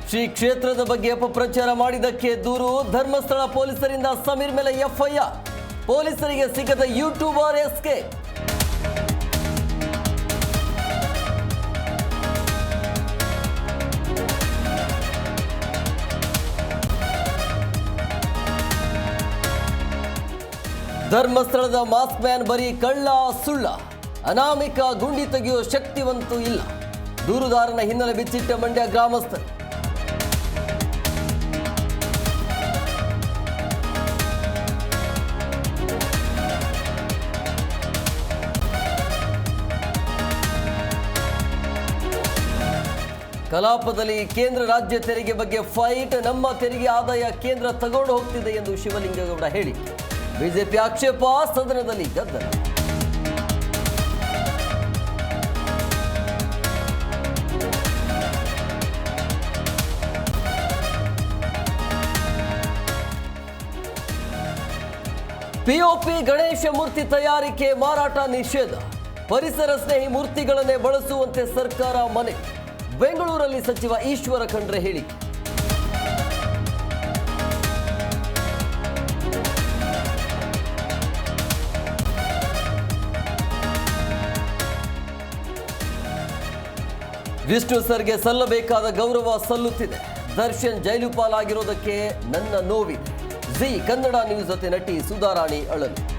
ಶ್ರೀ ಕ್ಷೇತ್ರದ ಬಗ್ಗೆ ಅಪಪ್ರಚಾರ ಮಾಡಿದ್ದಕ್ಕೆ ದೂರು. ಧರ್ಮಸ್ಥಳ ಪೊಲೀಸರಿಂದ ಸಮೀರ್ ಮೇಲೆ ಎಫ್ಐಆರ್. ಪೊಲೀಸರಿಗೆ ಸಿಗದ ಯೂಟ್ಯೂಬರ್ ಎಸ್ಕೆ. ಧರ್ಮಸ್ಥಳದ ಮಾಸ್ಕ್ ಮ್ಯಾನ್ ಬರೀ ಕಳ್ಳ ಸುಳ್ಳ, ಅನಾಮಿಕ ಗುಂಡಿ ತೆಗೆಯುವ ಶಕ್ತಿವಂತೂ ಇಲ್ಲ. ದೂರುದಾರನ ಹಿನ್ನೆಲೆ ಬಿಚ್ಚಿಟ್ಟ ಮಂಡ್ಯ ಗ್ರಾಮಸ್ಥರು. ಕಲಾಪದಲ್ಲಿ ಕೇಂದ್ರ ರಾಜ್ಯ ತೆರಿಗೆ ಬಗ್ಗೆ ಫೈಟ್. ನಮ್ಮ ತೆರಿಗೆ ಆದಾಯ ಕೇಂದ್ರ ತಗೊಂಡು ಹೋಗ್ತಿದೆ ಎಂದು ಶಿವಲಿಂಗೇಗೌಡ ಹೇಳಿಕೆ. ಬಿಜೆಪಿ ಆಕ್ಷೇಪ, ಸದನದಲ್ಲಿ ಗದ್ದಲ. ಪಿಒಪಿ ಗಣೇಶ ಮೂರ್ತಿ ತಯಾರಿಕೆ ಮಾರಾಟ ನಿಷೇಧ. ಪರಿಸರ ಸ್ನೇಹಿ ಮೂರ್ತಿಗಳನ್ನೇ ಬಳಸುವಂತೆ ಸರ್ಕಾರ ಮನೆ. ಬೆಂಗಳೂರಲ್ಲಿ ಸಚಿವ ಈಶ್ವರ ಖಂಡ್ರೆ ಹೇಳಿಕೆ. ವಿಷ್ಣು ಸರ್ಗೆ ಸಲ್ಲಬೇಕಾದ ಗೌರವ ಸಲ್ಲುತ್ತಿದೆ. ದರ್ಶನ್ ಜೈಲು ಪಾಲಾಗಿರೋದಕ್ಕೆ ನನ್ನ ನೋವಿದೆ. ಜಿ ಕನ್ನಡ ನ್ಯೂಸ್ ಜೊತೆ ನಟಿ ಸುಧಾರಾಣಿ ಅಳಲು.